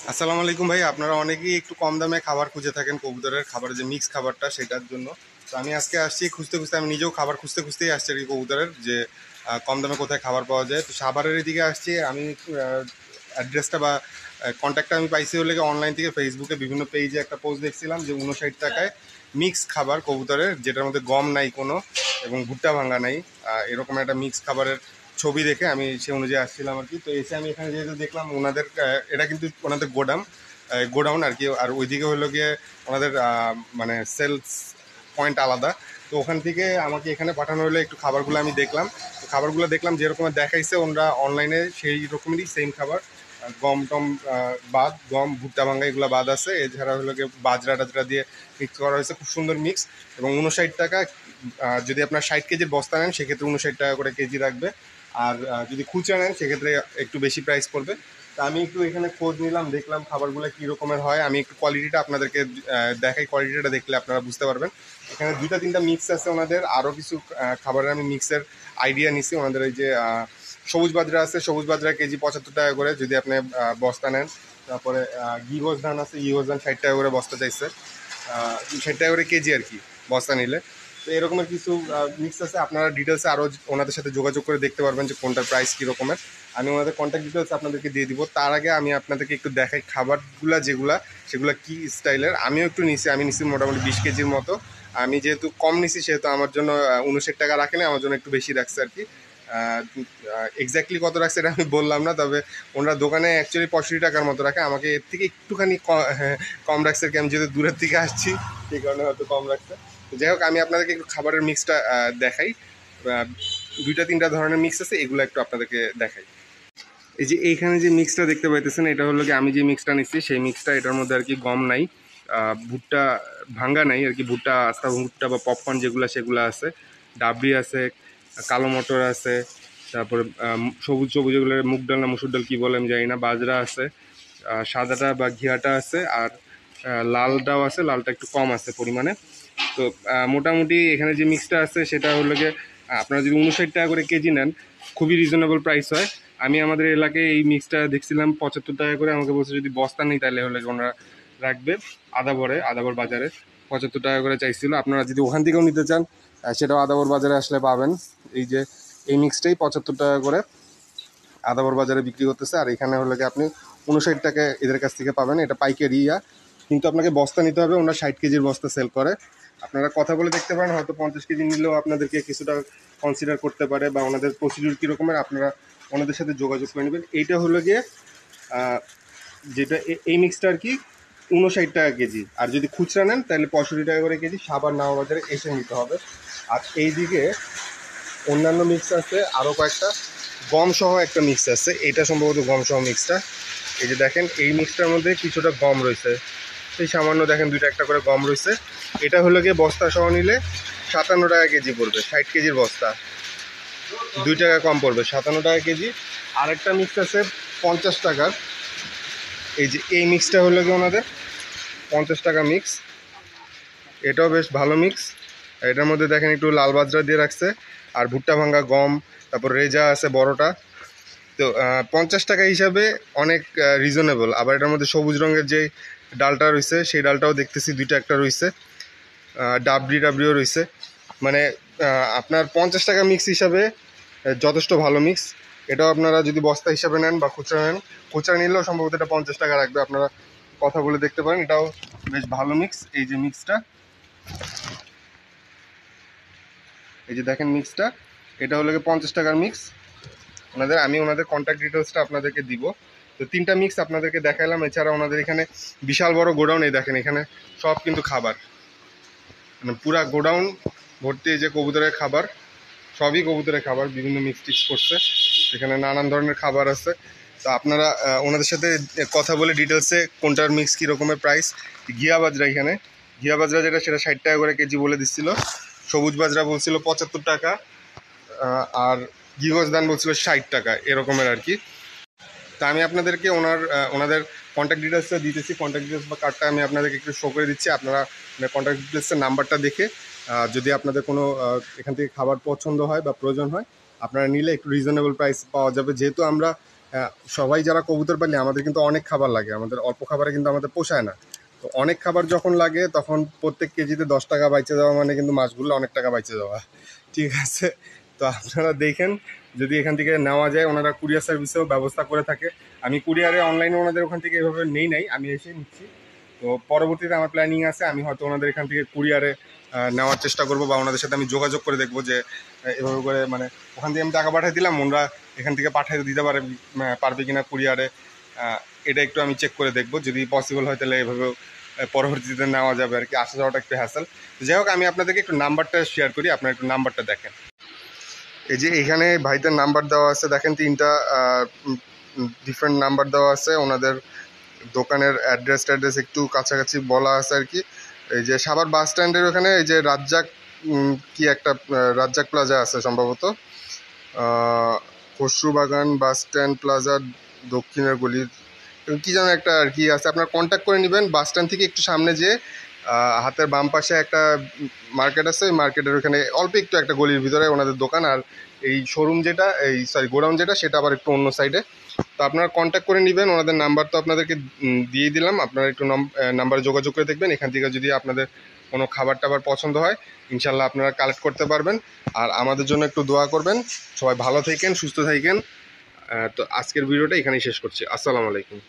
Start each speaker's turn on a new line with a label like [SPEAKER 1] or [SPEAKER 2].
[SPEAKER 1] আসসালামু আলাইকুম ভাই। আপনারা অনেকেই একটু কম দামে খাবার খুঁজে থাকেন, কবুতরের খাবার যে মিক্স খাবারটা সেটার জন্য। তো আমি আজকে আসছি খুঁজতে খুঁজতে, আমি নিজেও খাবার খুঁজতে খুঁজতেই আসছি আর কি, কবুতরের যে কম দামে কোথায় খাবার পাওয়া যায়। তো সাভারের এদিকে আসছি আমি। অ্যাড্রেসটা বা কন্ট্যাক্টটা আমি পাইছি হলে অনলাইন থেকে, ফেসবুকে বিভিন্ন পেজে একটা পোস্ট দেখছিলাম যে 59 টাকায় মিক্স খাবার কবুতরের, যেটার মধ্যে গম নাই কোনো এবং ভুট্টা ভাঙা নাই। এরকম একটা মিক্স খাবারের ছবি দেখে আমি সে অনুযায়ী আসছিলাম আর কি। তো এসে আমি এখানে যেহেতু দেখলাম ওনাদের এটা কিন্তু ওনাদের গোডাউন আর কি, আর ওইদিকে হলো গিয়ে ওনাদের মানে সেলস পয়েন্ট আলাদা। তো ওখান থেকে আমাকে এখানে পাঠানো হলো, একটু খাবারগুলো আমি দেখলাম। তো খাবারগুলো দেখলাম যেরকম দেখাইছে ওনারা অনলাইনে, সেই রকমেরই সেম খাবার। গম টম বাদ, গম ভুট্টা ভাঙ্গা এগুলো বাদ আছে। এছাড়া হলো গিয়ে বাজরা টাজরা দিয়ে মিক্স করা হয়েছে, খুব সুন্দর মিক্স। এবং 59 টাকা, যদি আপনার 60 কেজির বস্তা নেন সেক্ষেত্রে 59 টাকা করে কেজি রাখবে। আর যদি খুচরা নেন সেক্ষেত্রে একটু বেশি প্রাইস পড়বে। তা আমি একটু এখানে খোঁজ নিলাম, দেখলাম খাবারগুলো কী রকমের হয়। আমি একটু কোয়ালিটিটা আপনাদেরকে দেখাই, কোয়ালিটিটা দেখলে আপনারা বুঝতে পারবেন। এখানে দুইটা তিনটা মিক্স আছে ওনাদের, আরও কিছু খাবারের আমি মিক্সের আইডিয়া নিছি। ওনাদের এই যে সবুজ বাজরা আছে, সবুজ বাজরা কেজি 75 টাকা করে যদি আপনি বস্তা নেন। তারপরে গিগোস ধান আছে, গিগোস ধান 60 টাকা করে বস্তা চাইছে, 60 টাকা করে কেজি আর কি বস্তা নিলে। তো এরকমের কিছু মিক্স আছে, আপনারা ডিটেলসে আরও ওনাদের সাথে যোগাযোগ করে দেখতে পারবেন যে কোনটার প্রাইস কী রকমের। আমি ওনাদের কন্ট্যাক্ট ডিটেলস আপনাদেরকে দিয়ে দিব। তার আগে আমি আপনাদেরকে একটু দেখাই খাবারগুলা যেগুলা, সেগুলো কী স্টাইলের। আমিও একটু নিছি, আমি নিছি মোটামুটি 20 কেজির মতো। আমি যেহেতু কম নিছি সেহেতু আমার জন্য 59 টাকা রাখেনি, আমার জন্য একটু বেশি রাখছে আর কি। এক্স্যাক্টলি কত রাখছে এটা আমি বললাম না, তবে ওনারা দোকানে অ্যাকচুয়ালি 65 টাকার মতো রাখে, আমাকে এর থেকে একটুখানি কম রাখছে আর কি। আমি যেহেতু দূরের থেকে আসছি সেই কারণে হয়তো কম রাখছে। তো যাই হোক, আমি আপনাদেরকে একটু খাবারের মিক্সটা দেখাই। দুইটা তিনটা ধরনের মিক্স আছে, এগুলো একটু আপনাদেরকে দেখাই। এই যে এইখানে যে মিক্সটা দেখতে পাইতেছেন, এটা হলো কি আমি যে মিক্সটা নিচ্ছি সেই মিক্সটা। এটার মধ্যে আর কি গম নাই, ভুট্টা ভাঙ্গা নাই আর কি, ভুট্টা আস্তা ভুট্টা বা পপকর্ন যেগুলো সেগুলো আছে, ডাবরি আছে, কালো মটর আছে, তারপরে সবুজ সবুজ এগুলো মুগ ডাল না মুসুর ডাল কী বলে আমি জানি না, বাজরা আছে, সাদাটা বা ঘিয়াটা আছে, আর লালটাও আছে, লালটা একটু কম আছে পরিমাণে। তো মোটামুটি এখানে যে মিক্সটা আছে সেটা হলো গিয়ে আপনারা যদি 59 টাকা করে কেজি নেন, খুবই রিজনেবল প্রাইস হয়। আমি আমাদের এলাকায় এই মিক্সটা দেখছিলাম 75 টাকা করে, আমাকে বলছে যদি বস্তা নেই তাহলে হলে ওনারা রাখবে। আদাবর বাজারে 75 টাকা করে চাইছিল। আপনারা যদি ওখান থেকেও নিতে চান সেটাও আদাবর বাজারে আসলে পাবেন। এই যে এই মিক্সটাই 75 টাকা করে আদাবর বাজারে বিক্রি করতেছে। আর এখানে হলে কি আপনি 59 টাকায় এদের কাছ থেকে পাবেন। এটা পাইকারি কিন্তু আপনাকে বস্তা নিতে হবে, ওনারা 60 কেজির বস্তা সেল করে। আপনারা কথা বলে দেখতে পারেন, হয়তো 50 কেজি নিলেও আপনাদেরকে কিছুটা কনসিডার করতে পারে, বা ওনাদের প্রসিডিউর কীরকমের আপনারা ওনাদের সাথে যোগাযোগ করে নেবেন। এইটা হলো গিয়ে যেটা এই মিক্সটা আর কি 59 টাকা কেজি। আর যদি খুচরা নেন তাহলে 65 টাকা করে কেজি, সাভার নাওয়া বাজারে এসে নিতে হবে। আর এইদিকে অন্যান্য মিক্স আছে আরও কয়েকটা, গম সহ একটা মিক্স আছে, এটা সম্ভবত গম সহ মিক্সটা। এই যে দেখেন এই মিক্সটার মধ্যে কিছুটা গম রয়েছে, এই সামান্য দেখেন দুইটা একটা করে গম রয়েছে। এটা হলো গিয়ে বস্তা সহ নিলে 57 টাকা কেজি পড়বে, 60 কেজির বস্তা 2 টাকা কম পড়বে, 57 টাকা কেজি। আরেকটা মিক্স আছে 50 টাকার, এই যে এই মিক্সটা হলো গিয়ে ওনাদের 50 টাকা মিক্স, এটাও বেশ ভালো মিক্স। এটার মধ্যে দেখেন একটু লাল বাজরা দিয়ে রাখছে, আর ভুট্টা ভাঙ্গা গম, তারপর রেজা আছে বড়টা। তো 50 টাকা হিসাবে অনেক রিজনেবল। আবার এটার মধ্যে সবুজ রঙের যে ডালটা রয়েছে সেই ডালটাও দেখতেছি দুইটা একটা রয়েছে, ডাবরিও রয়েছে। মানে আপনার 50 টাকা মিক্স হিসাবে যথেষ্ট ভালো মিক্স। এটাও আপনারা যদি বস্তা হিসাবে নেন বা খুচরা নেন, খুচরা নিলেও সম্ভবত এটা 50 টাকা রাখবে। আপনারা কথা বলে দেখতে পারেন, এটাও বেশ ভালো মিক্স। এই যে মিক্সটা, এই যে দেখেন মিক্সটা, এটা হলো 50 টাকার মিক্স ওনাদের। আমি ওনাদের কন্ট্যাক্ট ডিটেলসটা আপনাদেরকে দিব। তো তিনটা মিক্স আপনাদেরকে দেখালাম। এছাড়া ওনাদের এখানে বিশাল বড় গোডাউন, এই দেখেন এখানে সব কিন্তু খাবার, মানে পুরা গোডাউন ভর্তি এই যে কবুতরের খাবার, সবই কবুতরের খাবার, বিভিন্ন মিক্স টিক্স করছে, এখানে নানান ধরনের খাবার আছে। তো আপনারা ওনাদের সাথে কথা বলে ডিটেলসে কোনটার মিক্স কী রকমের প্রাইস। ঘিয়া বাজরা, এখানে ঘিয়া বাজরা যেটা সেটা 60 টাকা করে কেজি বলে দিচ্ছিল, সবুজ বাজরা বলছিল 75 টাকা, আর গিগস ধান বলছিল 60 টাকা, এরকমের আর কি। তা আমি আপনাদেরকে ওনাদের কন্ট্যাক্ট ডিটেলসটা দিতেছি, কন্ট্যাক্ট ডিটেলস বা কার্ডটা আমি আপনাদেরকে একটু শো করে দিচ্ছি। আপনারা কন্ট্যাক্ট ডিটেলসের নাম্বারটা দেখে যদি আপনাদের কোনো এখান থেকে খাবার পছন্দ হয় বা প্রয়োজন হয়, আপনারা নিলে একটু রিজনেবল প্রাইস পাওয়া যাবে। যেহেতু আমরা সবাই যারা কবুতর পালি আমাদের কিন্তু অনেক খাবার লাগে, আমাদের অল্প খাবারে কিন্তু আমাদের পোষায় না। তো অনেক খাবার যখন লাগে তখন প্রত্যেক কেজিতে 10 টাকা বাইচে যাওয়া মানে কিন্তু মাছগুলো অনেক টাকা বাইচে যাওয়া, ঠিক আছে? তো আপনারা দেখেন যদি এখান থেকে নেওয়া যায়, ওনারা কুরিয়ার সার্ভিসেও ব্যবস্থা করে থাকে। আমি কুরিয়ারে অনলাইনে ওনাদের ওখান থেকে এভাবে নাই, আমি এসে নিচ্ছি। তো পরবর্তীতে আমার প্ল্যানিং আছে আমি হয়তো ওনাদের এখান থেকে কুরিয়ারে নেওয়ার চেষ্টা করব, বা ওনাদের সাথে আমি যোগাযোগ করে দেখবো যে এভাবে করে মানে ওখান থেকে আমি টাকা পাঠিয়ে দিলাম, ওনারা এখান থেকে পাঠিয়ে দিতে পারবে কিনা কুরিয়ারে। এটা একটু আমি চেক করে দেখবো, যদি পসিবল হয় তাহলে এভাবেও পরবর্তীতে নেওয়া যাবে আর কি। আসা যাওয়াটা একটু হ্যাসেল। যাই হোক, আমি আপনাদেরকে একটু নাম্বারটা শেয়ার করি, আপনারা একটু নাম্বারটা দেখেন। এই যে এখানে ভাইদের নাম্বার দেওয়া আছে, দেখেন 3টা ডিফারেন্ট নাম্বার দেওয়া আছে। ওনাদের দোকানের অ্যাড্রেস একটু কাছাকাছি বলা আছে আর কি। এই যে সাভার বাস স্ট্যান্ডের ওখানে এই যে রাজ্জাক কি একটা রাজ্জাক প্লাজা আছে সম্ভবত, খসরুবাগান বাস স্ট্যান্ড প্লাজার দক্ষিণের গলির কি যেন একটা আর কি আছে। আপনারা কন্ট্যাক্ট করে নেবেন। বাস স্ট্যান্ড থেকে একটু সামনে যেয়ে হাতের বাম পাশে একটা মার্কেট আছে, ওই মার্কেটের ওখানে অল্প একটু একটা গলির ভিতরে ওনাদের দোকান। আর এই শোরুম যেটা, এই গোডাউন যেটা, সেটা আবার একটু অন্য সাইডে। তো আপনারা কন্ট্যাক্ট করে নেবেন। ওনাদের নাম্বার তো আপনাদেরকে দিয়ে দিলাম, আপনারা একটু নাম্বারে যোগাযোগ করে দেখবেন। এখান থেকে যদি আপনাদের কোনো খাবার টাবার পছন্দ হয় ইনশাল্লাহ আপনারা কালেক্ট করতে পারবেন। আর আমাদের জন্য একটু দোয়া করবেন। সবাই ভালো থাকেন, সুস্থ থাকেন। তো আজকের ভিডিওটা এখানেই শেষ করছি। আসসালামু আলাইকুম।